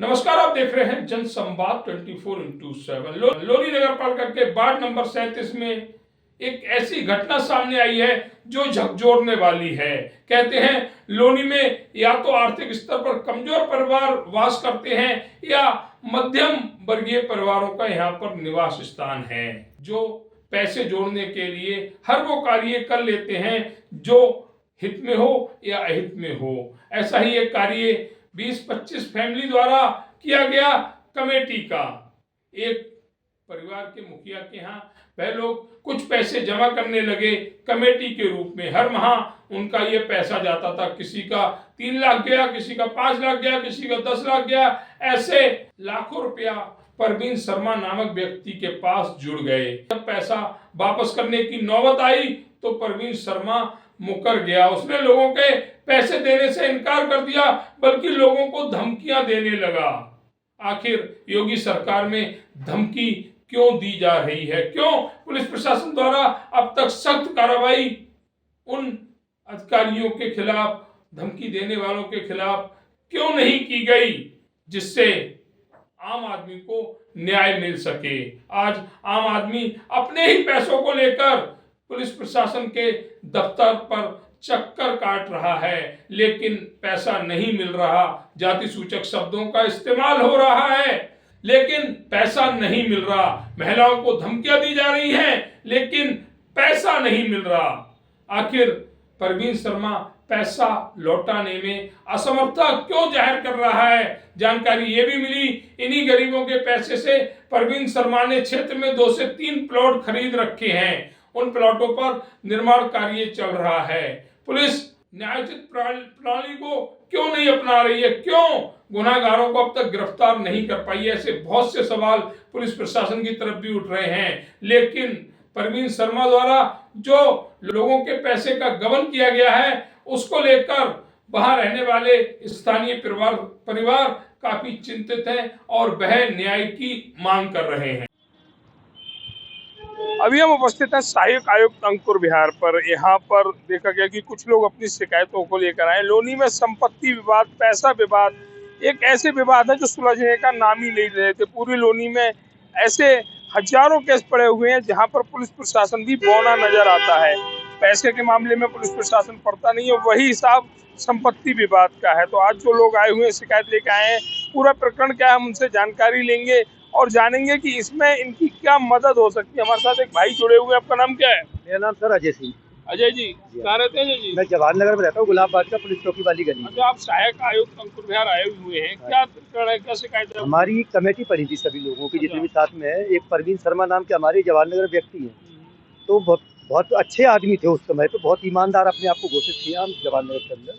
नमस्कार, आप देख रहे हैं जनसंवाद 24x7। लोनी नगर पालिका के वार्ड नंबर 37 में एक ऐसी घटना सामने आई है जो झकझोरने वाली है। कहते हैं लोनी में या तो आर्थिक स्तर पर कमजोर परिवार वास करते हैं या मध्यम वर्गीय परिवारों का यहाँ पर निवास स्थान है, जो पैसे जोड़ने के लिए हर वो कार्य कर लेते हैं जो हित में हो या अहित में हो। ऐसा ही एक कार्य 20-25 फैमिली द्वारा किया गया। कमेटी का एक परिवार के मुखिया के यहाँ वह लोग कुछ पैसे जमा करने लगे कमेटी के रूप में। हर माह उनका ये पैसा जाता था, किसी का 3 लाख गया, किसी का 5 लाख गया, किसी का 10 लाख गया। ऐसे लाखों रुपया परवीन शर्मा नामक व्यक्ति के पास जुड़ गए। जब पैसा वापस करने की नौबत आई तो परवीन शर्मा मुकर गया। उसने लोगों के पैसे देने से इनकार कर दिया, बल्कि लोगों को धमकियां देने लगा। आखिर योगी सरकार में धमकी क्यों दी जा रही है? क्यों पुलिस प्रशासन द्वारा अब तक सख्त कार्रवाई उन अधिकारियों के खिलाफ, धमकी देने वालों के खिलाफ क्यों नहीं की गई, जिससे आम आदमी को न्याय मिल सके? आज आम आदमी अपने ही पैसों को लेकर पुलिस प्रशासन के दफ्तर पर चक्कर काट रहा है, लेकिन पैसा नहीं मिल रहा। जाति सूचक शब्दों का इस्तेमाल हो रहा है, लेकिन पैसा नहीं मिल रहा। महिलाओं को धमकियां दी जा रही हैं, लेकिन पैसा नहीं मिल रहा। आखिर परवीन शर्मा पैसा लौटाने में असमर्थता क्यों जाहिर कर रहा है? जानकारी ये भी मिली, इन्हीं गरीबों के पैसे से परवीन शर्मा ने क्षेत्र में 2 से 3 प्लॉट खरीद रखे हैं। उन प्लॉटों पर निर्माण कार्य चल रहा है। पुलिस न्यायोचित प्रणाली को क्यों नहीं अपना रही है? क्यों गुनाहगारों को अब तक गिरफ्तार नहीं कर पाई है? ऐसे बहुत से सवाल पुलिस प्रशासन की तरफ भी उठ रहे हैं। लेकिन परवीन शर्मा द्वारा जो लोगों के पैसे का गबन किया गया है, उसको लेकर वहां रहने वाले स्थानीय परिवार काफी चिंतित हैं और वह न्याय की मांग कर रहे हैं। अभी हम उपस्थित हैं सहायक आयुक्त अंकुर विहार पर। यहाँ पर देखा गया कि कुछ लोग अपनी शिकायतों को लेकर आए। लोनी में संपत्ति विवाद, पैसा विवाद एक ऐसे विवाद है जो सुलझने का नाम ही नहीं ले रहे थे। पूरी लोनी में ऐसे हजारों केस पड़े हुए हैं जहाँ पर पुलिस प्रशासन भी बौना नजर आता है। पैसे के मामले में पुलिस प्रशासन पड़ता नहीं है, वही हिसाब संपत्ति विवाद का है। तो आज जो लोग आए हुए हैं, शिकायत लेकर आए हैं, पूरा प्रकरण क्या है हम उनसे जानकारी लेंगे और जानेंगे कि इसमें इनकी क्या मदद हो सकती है। हमारे साथ एक भाई जुड़े हुए हैं। आपका नाम क्या है? मेरा नाम सर अजय सिंह। अजय जी, कहाँ रहते हैं जी? मैं जवाहर नगर में रहता हूँ, गुलाबबाग का पुलिस चौकी वाली गली। अच्छा, आप सहायक आयुक्त अंकुर विहार आए हुए हैं, क्या प्रकरण है, क्या शिकायत है? हमारी कमेटी पड़ी थी सभी लोगों की, जितने भी साथ में है। एक परवीन शर्मा नाम के हमारे जवाहर नगर व्यक्ति हैं, तो बहुत अच्छे आदमी थे उस समय पे, बहुत ईमानदार अपने आप को घोषित किया हम जवाहर नगर के अंदर।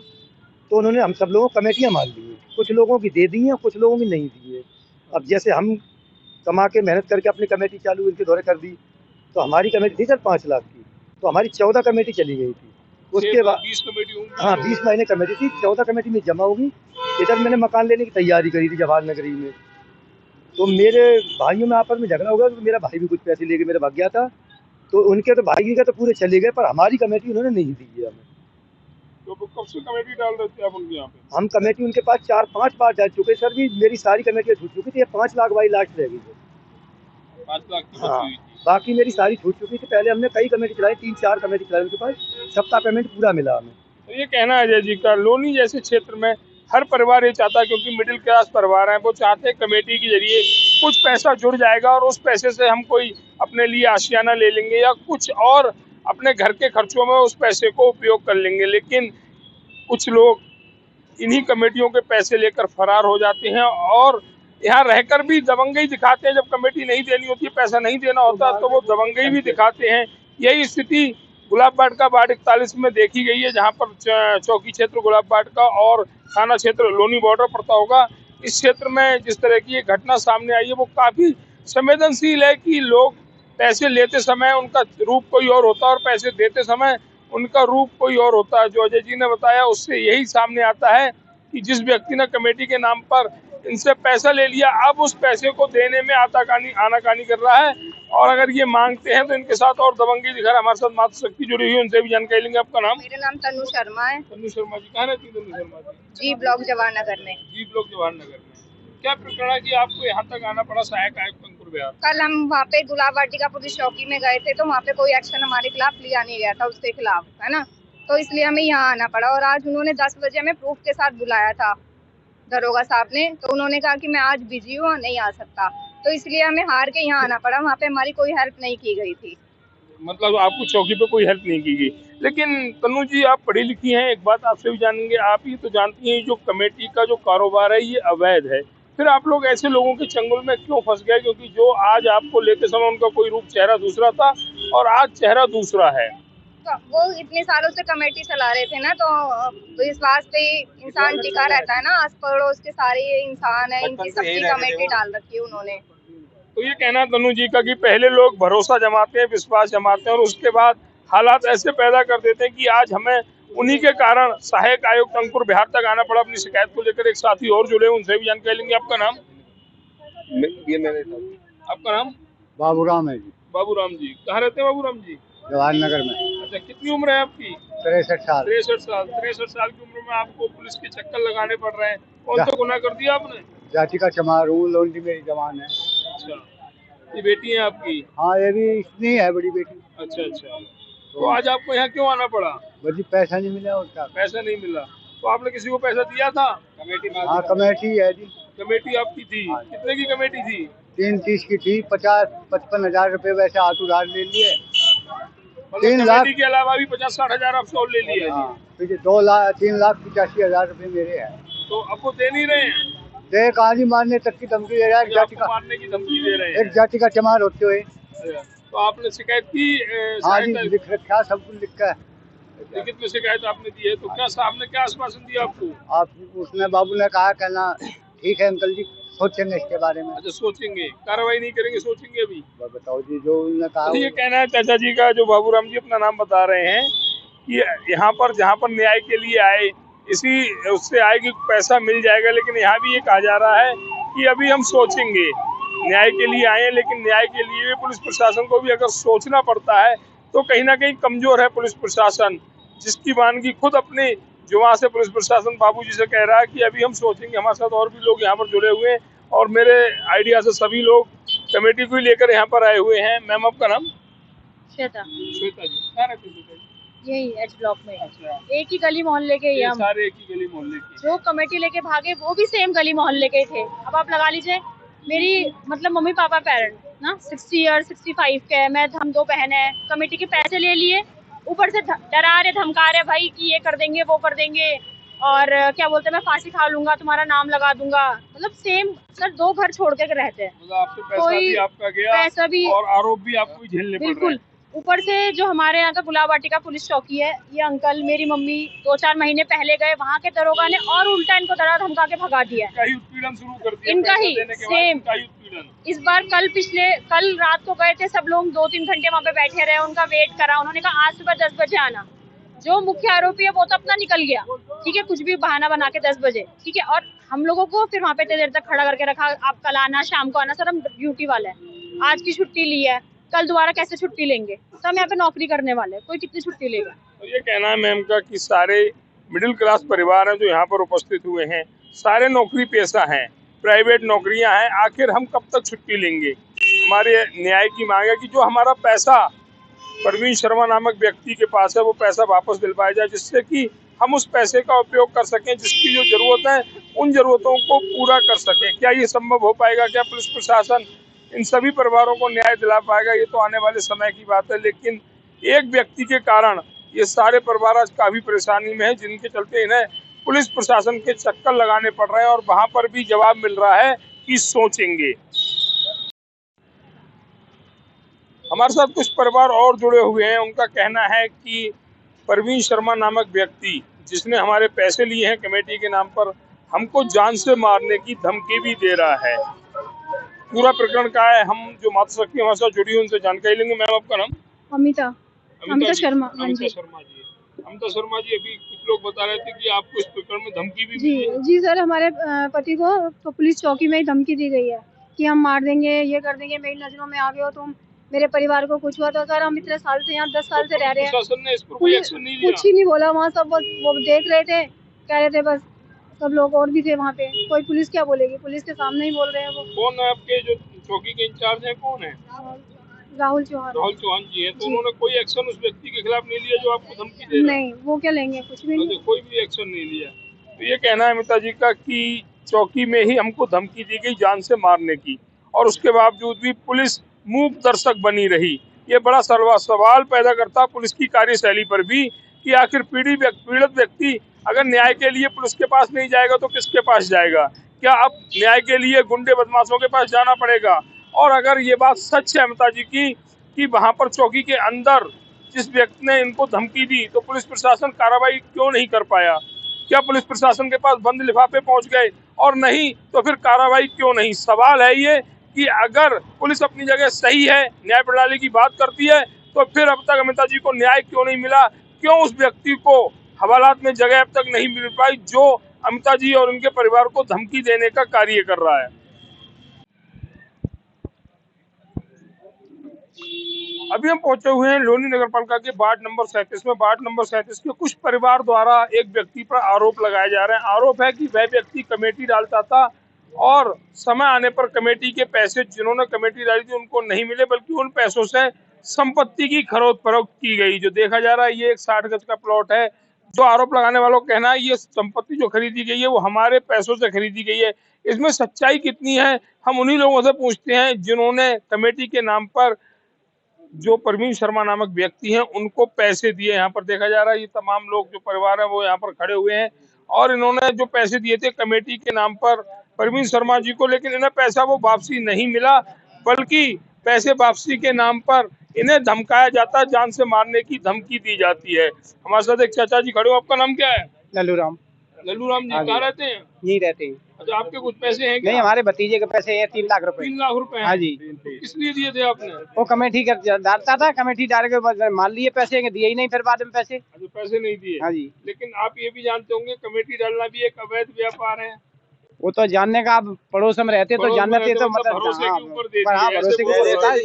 तो उन्होंने हम सब लोगों को कमेटियाँ मान ली हैं, कुछ लोगों की दे दी हैं, कुछ लोगों की नहीं दी है। अब जैसे हम कमा के मेहनत करके अपनी कमेटी चालू इनके दौरे कर दी, तो हमारी कमेटी थी सर 5 लाख की, तो हमारी 14 कमेटी चली गई थी। उसके बाद 20 कमेटी होंगी। हाँ, 20 महीने कमेटी थी, 14 कमेटी में जमा होगी। इधर मैंने मकान लेने की तैयारी करी थी जवाहर नगरी में, तो मेरे भाइयों में आपस में झगड़ा हो गया। तो मेरा भाई भी कुछ पैसे लेके मेरा भाग गया था, तो उनके तो भाई के तो पूरे चले गए, पर हमारी कमेटी उन्होंने नहीं दी है हमें। तो कब से कमेटी डाल रहे थे आप उनके यहाँ पे? हम कमेटी उनके पास 4-5 बार डाल चुके सर जी। मेरी सारी कमेटियाँ छूट चुकी थी, 5 लाख वाली लास्ट रह गई थी। 5 लाख की हाँ, बची हुई थी। बाकी मेरी सारी छूट चुकी थी। पहले हमने कई कमेटी चलाई, 3-4 कमेटी चलाई उनके पास, सबका पेमेंट पूरा मिला हमें। तो ये कहना है अजय जी का, लोनी जैसे क्षेत्र में हर परिवार ये चाहता है, क्योंकि मिडिल क्लास परिवार है, वो चाहते हैं कमेटी के जरिए कुछ पैसा जुड़ जाएगा और उस पैसे से हम कोई अपने लिए आशियाना ले लेंगे या कुछ और अपने घर के खर्चों में उस पैसे को उपयोग कर लेंगे। लेकिन कुछ लोग इन्हीं कमेटियों के पैसे लेकर फरार हो जाते हैं और यहाँ रहकर भी दबंगई दिखाते हैं। जब कमेटी नहीं देनी होती है, पैसा नहीं देना होता, तो वो दबंगई भी दिखाते हैं। यही स्थिति गुलाबबाग का वार्ड 41 में देखी गई है, जहाँ पर चौकी क्षेत्र गुलाबबाग का और थाना क्षेत्र लोनी बॉर्डर पड़ता होगा। इस क्षेत्र में जिस तरह की ये घटना सामने आई है, वो काफी संवेदनशील है कि लोग पैसे लेते समय उनका रूप कोई और होता है और पैसे देते समय उनका रूप कोई और होता है। जो अजय जी ने बताया, उससे यही सामने आता है कि जिस व्यक्ति ने कमेटी के नाम पर इनसे पैसा ले लिया, अब उस पैसे को देने में आनाकानी कर रहा है और अगर ये मांगते हैं तो इनके साथ और दबंगी दिखा रहा है। हमारे साथ मातृशक्ति जुड़ी हुई, उनसे भी जानकारी लेंगे। आपका नाम? मेरा नाम तनु शर्मा है। तनु शर्मा जी, कहाँ रहती है तनु शर्मा जी? जी ब्लॉक जवाहर नगर में। जी ब्लॉक जवाहर नगर में। क्या प्रकरण है कि आपको यहाँ तक आना पड़ा सहायक आयुक्त अंकुर बिहार? कल हम वहाँ पे गुलाब वाटिका पुलिस चौकी में गए थे, तो वहाँ पे कोई एक्शन हमारे खिलाफ लिया नहीं गया था, उसके खिलाफ, है ना। तो इसलिए हमें यहाँ आना पड़ा। और आज उन्होंने 10 बजे हमें प्रूफ के साथ बुलाया था दरोगा साहब ने, तो उन्होंने कहा कि मैं आज बिजी हूँ, नहीं आ सकता, तो इसलिए हमें हार के यहाँ आना पड़ा। वहाँ पे हमारी कोई हेल्प नहीं की गई थी। मतलब आपको चौकी पे कोई हेल्प नहीं की गई। लेकिन तनु जी, आप पढ़ी लिखी हैं, एक बात आपसे भी जानेंगे, आप ही तो जानती हैं जो कमेटी का जो कारोबार है ये अवैध है, फिर आप लोग ऐसे लोगों के चंगुल में क्यों फंस गए? क्योंकि जो आज आपको लेते समय उनका कोई रूप चेहरा दूसरा था और आज चेहरा दूसरा है। तो वो इतने सालों से कमेटी चला रहे थे ना, तो विश्वास पे ही इंसान टिका रहता है ना। आस पड़ोस के सारे इंसान है, इनकी सबकी कमेटी डाल रखी है उन्होंने। तो ये कहना तनु जी का कि पहले लोग भरोसा जमाते हैं, विश्वास जमाते हैं और उसके बाद हालात ऐसे पैदा कर देते हैं कि आज हमें उन्हीं के कारण सहायक आयुक्त अंकुर बिहार तक आना पड़ा अपनी शिकायत को लेकर। एक साथी और जुड़े, उनसे भी जानकारी लेंगे। आपका नाम? ये मेरे साथ आपका नाम? बाबूराम है जी। बाबूराम जी। कहाँ रहते हैं बाबूराम जी? जवाहरनगर में। अच्छा, कितनी उम्र है आपकी? 63 साल। 63 साल। 63 साल की उम्र में आपको पुलिस के चक्कर लगाने पड़ रहे हैं। कौन सा गुनाह कर दिया आपने? जाति का चमार हूँ, लोंडी मेरी जवान है। अच्छा, ये बेटी है आपकी? हाँ, ये भी इतनी है बड़ी बेटी। अच्छा अच्छा। तो आज आपको यहाँ क्यों आना पड़ा? बड़ी पैसा नहीं मिला उसका। पैसा नहीं मिला? तो आपने किसी को पैसा दिया था? कमेटी? हाँ, कमेटी है जी। कमेटी आपकी थी? कितने की कमेटी थी? 330 की थी। 50-55 हजार रुपए वैसे हाथ उधार ले लिए। 3 लाख के अलावा भी 50-60 हजार आपसे और ले लिए? हाँ, 3,85,000 रुपए मेरे हैं। तो अब वो दे नहीं रहे हैं? दे कहानी मारने तक की धमकी दे रहा है। जाति का मारने की धमकी दे रहे हैं? एक जाति का चमार होते हुए। तो आपने शिकायत की? हाँ जी, लिख रखा, सब कुछ लिखा है। लिखित में शिकायत आपने दी है, तो क्या साहब ने क्या आश्वासन दिया आपको? आप उसने बाबू ने कहा कहना ठीक है अंकल जी, सोचेंगे इसके बारे में। अच्छा, सोचेंगे, कार्रवाई नहीं करेंगे, सोचेंगे अभी? बताओ जी, जो उन्होंने कहा। तो ये कहना है चाचा जी का, जो बाबूराम जी अपना नाम बता रहे हैं, कि यहाँ पर जहाँ पर न्याय के लिए आए, इसी उससे आए कि पैसा मिल जाएगा, लेकिन यहाँ भी ये कहा जा रहा है कि अभी हम सोचेंगे। न्याय के लिए आए हैं, लेकिन न्याय के लिए पुलिस प्रशासन को भी अगर सोचना पड़ता है तो कहीं ना कहीं कमजोर है पुलिस प्रशासन, जिसकी वानगी खुद अपनी जुबान से पुलिस प्रशासन बाबूजी से कह रहा है कि अभी हम सोचेंगे। हमारे साथ और भी लोग यहाँ पर जुड़े हुए हैं और मेरे आइडिया से सभी लोग कमेटी को ही लेकर यहाँ पर आए हुए हैं। मैम, आपका नाम? श्वेता। श्वेता जी। कहाँ रहते हैं श्वेता जी? यही एच ब्लॉक में। अच्छा, एक ही गली मोहल्ले के ही ये हम। सारे एक ही गली मोहल्ले के? जो कमेटी लेके भागे वो भी सेम गली मोहल्ले के थे। अब आप लगा लीजिए, मेरी मतलब मम्मी पापा पेरेंट ना 60 ईयर्स 65 के है, मैं हम 2 बहन है। कमेटी के पैसे ले लिए, ऊपर से डरा रहे धमका रहे भाई कि ये कर देंगे वो कर देंगे, और क्या बोलते हैं मैं फांसी खा लूंगा, तुम्हारा नाम लगा दूंगा। मतलब सेम सर 2 घर छोड़ के रहते हैं। मतलब आपसे पैसा भी आपका गया, पैसा भी और आरोप भी आपको ही झेलने पड़ रहे हैं। बिल्कुल। ऊपर से जो हमारे यहाँ का गुलाब वाटिका पुलिस चौकी है, ये अंकल मेरी मम्मी 2-4 महीने पहले गए, वहाँ के दरोगा ने और उल्टा इनको डरा धमका के भगा दिया। इनका ही उत्पीड़न शुरू कर दिया, इनका पैसा ही देने के बाद सेम। इनका ही उत्पीड़न। इस बार कल रात को गए थे सब लोग, 2-3 घंटे वहाँ पे बैठे रहे, उनका वेट करा। उन्होंने कहा आज सुबह 10 बजे आना। जो मुख्य आरोपी है वो तो अपना निकल गया, ठीक है, कुछ भी बहाना बना के 10 बजे, ठीक है। और हम लोगों को फिर वहाँ पे इतनी देर तक खड़ा करके रखा, आप कल आना, शाम को आना। सर हम ड्यूटी वाले हैं, आज की छुट्टी ली है, कल दोबारा कैसे छुट्टी लेंगे? सब हम यहाँ पे नौकरी करने वाले, कोई कितनी छुट्टी लेगा? तो ये कहना है मैम का कि सारे मिडिल क्लास परिवार हैं जो यहाँ पर उपस्थित हुए हैं, सारे नौकरी पेशा हैं, प्राइवेट नौकरियां हैं, आखिर हम कब तक छुट्टी लेंगे? हमारे न्याय की मांग है कि जो हमारा पैसा परवीन शर्मा नामक व्यक्ति के पास है वो पैसा वापस दिलवाया जाए, जिससे कि हम उस पैसे का उपयोग कर सकें, जिसकी जो जरूरत है उन जरूरतों को पूरा कर सकें। क्या ये संभव हो पाएगा? क्या पुलिस प्रशासन इन सभी परिवारों को न्याय दिला पाएगा? ये तो आने वाले समय की बात है, लेकिन एक व्यक्ति के कारण ये सारे परिवार आज काफी परेशानी में है, जिनके चलते इन्हें पुलिस प्रशासन के चक्कर लगाने पड़ रहे हैं और वहां पर भी जवाब मिल रहा है कि सोचेंगे। हमारे साथ कुछ परिवार और जुड़े हुए हैं, उनका कहना है कि परवीन शर्मा नामक व्यक्ति, जिसने हमारे पैसे लिए हैं कमेटी के नाम पर, हमको जान से मारने की धमकी भी दे रहा है। पूरा प्रकरण क्या है, हम जो मातृशक्ति हमारे साथ जुड़ी उनसे जानकारी लेंगे। मैम, आपका नाम? अमिता शर्मा। अमिता शर्मा जी। अमिता शर्मा जी, अभी कुछ लोग बता रहे थे कि आपको इस प्रकरण में धमकी भी मिली है। जी सर, हमारे पति को पुलिस चौकी में ही धमकी दी गई है कि हम मार देंगे, ये कर देंगे, मेरी नजरों में आ गए हो तुम, मेरे परिवार को कुछ हुआ तो। सर हम इतने साल से यहाँ 10 साल से रह रहे हैं, प्रशासन ने इस पर कोई एक्शन नहीं लिया? कुछ ही नहीं बोला। वहाँ सब वो देख रहे थे, कह रहे थे बस सब लोग और भी थे वहाँ पे। कोई पुलिस क्या बोलेगी, पुलिस के सामने ही बोल रहे हैं वो। कौन है आपके जो चौकी के इंचार्ज हैं, कौन है? राहुल चौहान। राहुल चौहान जी हैं। तो जी। उन्होंने कोई एक्शन उस व्यक्ति के खिलाफ नहीं लिया जो आपको धमकी दे रहा है? नहीं, वो क्या लेंगे, कुछ भी नहीं। अच्छा, कोई भी एक्शन नहीं लिया। तो ये कहना है अमिता जी का कि चौकी में ही हमको धमकी दी गई जान से मारने की, और उसके बावजूद भी पुलिस मूक दर्शक बनी रही। ये बड़ा सवाल पैदा करता है पुलिस की कार्यशैली पर भी कि आखिर पीड़ित व्यक्ति अगर न्याय के लिए पुलिस के पास नहीं जाएगा तो किसके पास जाएगा? क्या अब न्याय के लिए गुंडे बदमाशों के पास जाना पड़ेगा? और अगर ये बात सच है अमिता जी की कि वहां पर चौकी के अंदर जिस व्यक्ति ने इनको धमकी दी, तो पुलिस प्रशासन कार्रवाई क्यों नहीं कर पाया? क्या पुलिस प्रशासन के पास बंद लिफाफे पहुंच गए? और नहीं तो फिर कार्रवाई क्यों नहीं? सवाल है ये कि अगर पुलिस अपनी जगह सही है, न्याय प्रणाली की बात करती है, तो फिर अब तक अमिता जी को न्याय क्यों नहीं मिला? क्यों उस व्यक्ति को हवालात में जगह अब तक नहीं मिल पाई जो अमिता जी और उनके परिवार को धमकी देने का कार्य कर रहा है? अभी हम पहुंचे हुए हैं लोनी नगर पालिका के वार्ड नंबर 37 में। वार्ड नंबर 37 के कुछ परिवार द्वारा एक व्यक्ति पर आरोप लगाए जा रहे हैं। आरोप है कि वह व्यक्ति कमेटी डालता था और समय आने पर कमेटी के पैसे जिन्होंने कमेटी डाली थी उनको नहीं मिले, बल्कि उन पैसों से संपत्ति की खरीद फरोख्त की गई। जो देखा जा रहा है ये एक 60 गज का प्लॉट है। जो आरोप लगाने वालों का कहना है ये संपत्ति जो खरीदी गई है वो हमारे पैसों से खरीदी गई है। इसमें सच्चाई कितनी है हम उन्हीं लोगों से पूछते हैं जिन्होंने कमेटी के नाम पर, जो परवीन शर्मा नामक व्यक्ति हैं, उनको पैसे दिए। यहाँ पर देखा जा रहा है ये तमाम लोग जो परिवार है वो यहाँ पर खड़े हुए हैं और इन्होंने जो पैसे दिए थे कमेटी के नाम पर परवीन शर्मा जी को, लेकिन इन्हें पैसा वो वापसी नहीं मिला, बल्कि पैसे वापसी के नाम पर इन्हें धमकाया जाता है, जान से मारने की धमकी दी जाती है। हमारे साथ एक चाचा जी खड़े हो, आपका नाम क्या है? लल्लू राम। लल्लू राम जी, कहाँ रहते हैं? यहीं रहते हैं। अच्छा, आपके कुछ पैसे हैं क्या? नहीं, हमारे भतीजे के पैसे हैं 3 लाख रुपए। 3 लाख रुपए हैं? हाँ जी। तो किस लिए दिए थे आपने? वो कमेटी डालता था, कमेटी डाल के बस मान लिए पैसे, दिए ही नहीं फिर बाद में पैसे। अच्छा, पैसे नहीं दिए? हाँ जी। लेकिन आप ये भी जानते होंगे कमेटी डालना भी एक अवैध व्यापार है। वो तो जानने का, आप पड़ोस में रहते तो जानने थे तो मतलब भरोसे के ऊपर दे हाँ, दिया, भरोसे के ऊपर देता है।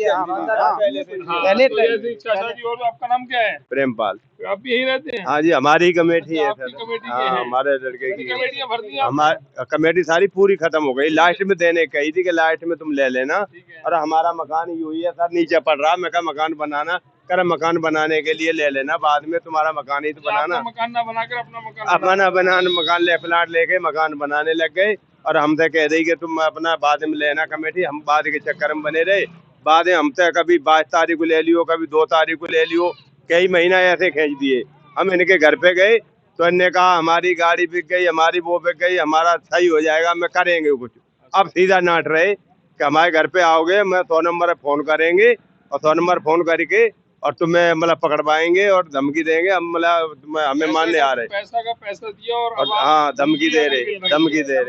पहले तो जैसे चाचा जी, और आपका नाम क्या है? प्रेमपाल। आप भी यहीं रहते हैं? हाँ जी, हमारी कमेटी है आपकी सर। कमेटी के हाँ, हैं? हमारे लड़के की कमेटियां भरती हैं? हमारी कमेटी सारी पूरी खत्म हो गई। लास्ट में देने कही थी कि लास्ट में तुम ले लेना। ठीक है। और हमारा मकान यूं ही है सर, नीचे पड़ रहा। मैं कहा मकान बनाना, कर मकान बनाने के लिए ले लेना, बाद में तुम्हारा मकान ही तो बनाना। आपका मकान ना बनाकर अपना मकान मकान ले प्लाट लेके मकान बनाने लग गए और हमसे कह दी कि तुम अपना बाद में लेना कमेटी। हम बाद के चक्कर में बने रहे। बाद में हमसे कभी 22 तारीख को ले लियो, कभी 2 तारीख को ले लियो, कई महीना ऐसे खींच दिए। हम इनके घर पे गए तो इन्होंने कहा हमारी गाड़ी बिक गई, हमारी वो बिक गई, हमारा सही हो जाएगा, मैं करेंगे कुछ। अब सीधा नाट रहे कि हमारे घर पे आओगे, मैं 100 नंबर फोन करेंगे और 100 नंबर फोन करके और तुम्हें मतलब पकड़वाएंगे और धमकी देंगे। हम मतलब हमें मानने आ रहे, पैसा का पैसा दिया और हाँ धमकी दे रहे।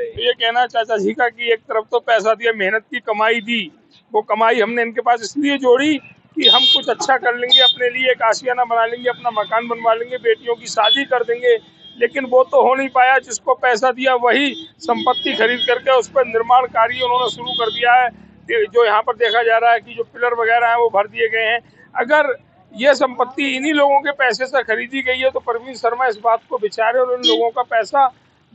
तो ये कहना चाचा जी का कि एक तरफ तो पैसा दिया, मेहनत की कमाई दी, वो कमाई हमने इनके पास इसलिए जोड़ी कि हम कुछ अच्छा कर लेंगे, अपने लिए एक आशियाना बना लेंगे, अपना मकान बनवा लेंगे, बेटियों की शादी कर देंगे। लेकिन वो तो हो नहीं पाया। जिसको पैसा दिया वही संपत्ति खरीद करके उस पर निर्माण कार्य उन्होंने शुरू कर दिया है। जो यहाँ पर देखा जा रहा है कि जो पिलर वगैरह हैं वो भर दिए गए हैं। अगर ये संपत्ति इन्हीं लोगों के पैसे से खरीदी गई है तो परवीन शर्मा इस बात को विचारें और इन लोगों का पैसा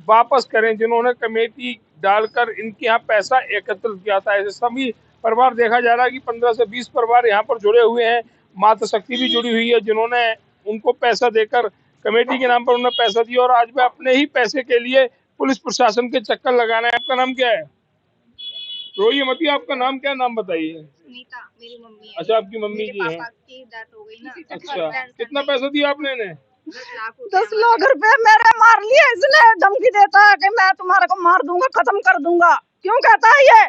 वापस करें जिन्होंने कमेटी डालकर इनके यहाँ पैसा एकत्रित किया था। ऐसे सभी परिवार देखा जा रहा है कि 15 से 20 परिवार यहाँ पर जुड़े हुए हैं। मातृ शक्ति भी जुड़ी हुई है जिन्होंने उनको पैसा देकर कमेटी के नाम पर उन्हें पैसा दिया और आज वे अपने ही पैसे के लिए पुलिस प्रशासन के चक्कर लगाना है। आपका नाम क्या है? रोइए मत, आपका नाम क्या, नाम बताइए। सुनीता मेरी मम्मी है। अच्छा, आपकी मम्मी की है। पापा की डेथ हो गई ना। अच्छा, कितना पैसा दिया आपने इन्हें? 10 लाख रुपए मेरे मार लिए इसने। धमकी देता है कि मैं तुम्हारे को मार दूंगा, खत्म कर दूंगा। क्यों कहता है ये?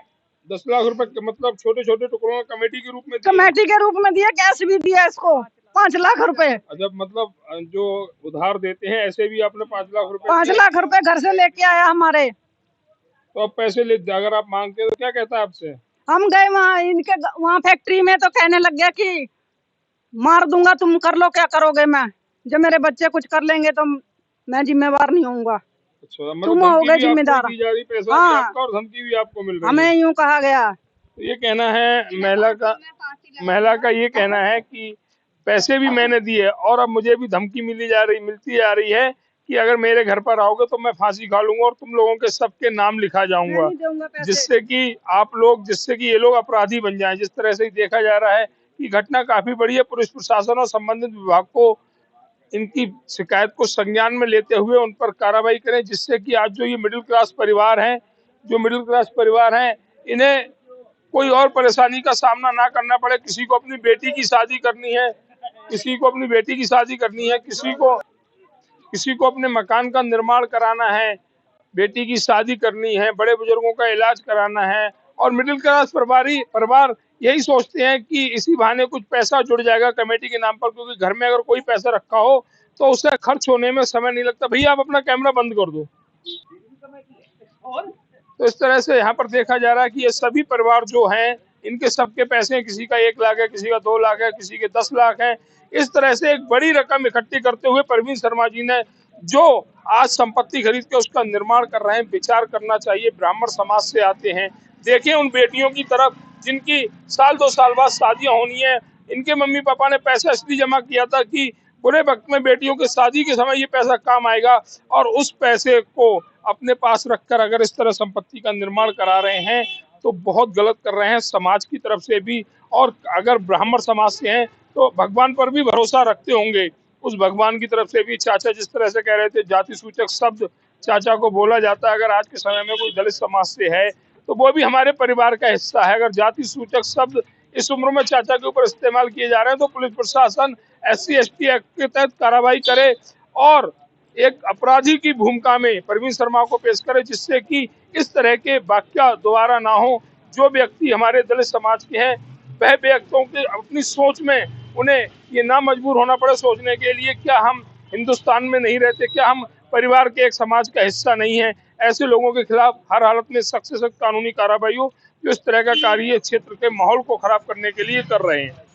10 लाख रुपए मतलब छोटे छोटे टुकड़ों में कमेटी के रूप में दिए? कमेटी के रूप में दिया, कैश भी दिया इसको 5 लाख रुपए। अच्छा, मतलब जो उधार देते हैं ऐसे भी आपने 5 लाख रुपए? 5 लाख रुपए घर से लेके आया हमारे। तो अब पैसे ले, अगर आप मांगते हैं तो क्या कहता है आपसे? हम गए वहाँ इनके वहाँ फैक्ट्री में तो कहने लग गया कि मार दूंगा, तुम कर लो क्या करोगे। मैं जब मेरे बच्चे कुछ कर लेंगे तो मैं जिम्मेवार नहीं होऊंगा। अच्छा, तुम हो गए जिम्मेदार। पैसा हाँ, आपका और धमकी भी आपको मिल रही है। हमें यूँ कहा गया। तो ये कहना है महिला का ये कहना है कि पैसे भी मैंने दिए और अब मुझे भी धमकी मिलती जा रही है कि अगर मेरे घर पर आओगे तो मैं फांसी खा लूंगा और तुम लोगों के सबके नाम लिखा मैं जाऊंगा, नहीं दूंगा पैसे। जिससे कि ये लोग अपराधी बन जाएं। जिस तरह से देखा जा रहा है कि घटना काफी बड़ी है, पुलिस प्रशासन और संबंधित विभाग को इनकी शिकायत को संज्ञान में लेते हुए उन पर कार्रवाई करें, जिससे कि आज जो ये मिडिल क्लास परिवार हैं, इन्हें कोई और परेशानी का सामना ना करना पड़े। किसी को अपनी बेटी की शादी करनी है, किसी को अपने मकान का निर्माण कराना है, बेटी की शादी करनी है, बड़े बुजुर्गों का इलाज कराना है, और मिडिल क्लास परिवार यही सोचते हैं कि इसी बहाने कुछ पैसा जुड़ जाएगा कमेटी के नाम पर, क्योंकि घर में अगर कोई पैसा रखा हो तो उससे खर्च होने में समय नहीं लगता। भैया आप अपना कैमरा बंद कर दो। तो इस तरह से यहाँ पर देखा जा रहा है कि ये सभी परिवार जो हैं, इनके सबके पैसे हैं, किसी का 1 लाख है, किसी का 2 लाख है, किसी के 10 लाख है। इस तरह से एक बड़ी रकम इकट्ठी करते हुए परवीन शर्मा जी ने जो आज संपत्ति खरीद के उसका निर्माण कर रहे हैं, विचार करना चाहिए। ब्राह्मण समाज से आते हैं, देखें उन बेटियों की तरफ जिनकी साल 2 साल बाद शादियां होनी है। इनके मम्मी पापा ने पैसा इसलिए जमा किया था कि बुरे वक्त में बेटियों के शादी के समय ये पैसा काम आएगा, और उस पैसे को अपने पास रखकर अगर इस तरह संपत्ति का निर्माण करा रहे हैं तो बहुत गलत कर रहे हैं, समाज की तरफ से भी। और अगर ब्राह्मण समाज से हैं तो भगवान पर भी भरोसा रखते होंगे, उस भगवान की तरफ से भी। चाचा जिस तरह से कह रहे थे, जाति सूचक शब्द चाचा को बोला जाता है, अगर आज के समय में कोई दलित समाज से है तो वो भी हमारे परिवार का हिस्सा है। अगर जाति सूचक शब्द इस उम्र में चाचा के ऊपर इस्तेमाल किए जा रहे हैं तो पुलिस प्रशासन SC/ST एक्ट के तहत कार्रवाई करे और एक अपराधी की भूमिका में परवीन शर्मा को पेश करे, जिससे कि इस तरह के वाकया दोबारा ना हो। जो व्यक्ति हमारे दलित समाज के हैं, वह व्यक्तियों के अपनी सोच में उन्हें ये ना मजबूर होना पड़े सोचने के लिए क्या हम हिंदुस्तान में नहीं रहते, क्या हम परिवार के एक समाज का हिस्सा नहीं है। ऐसे लोगों के खिलाफ हर हालत में सख्त से सख्त कानूनी कार्रवाई हो, जो इस तरह का कार्य क्षेत्र के माहौल को खराब करने के लिए कर रहे हैं।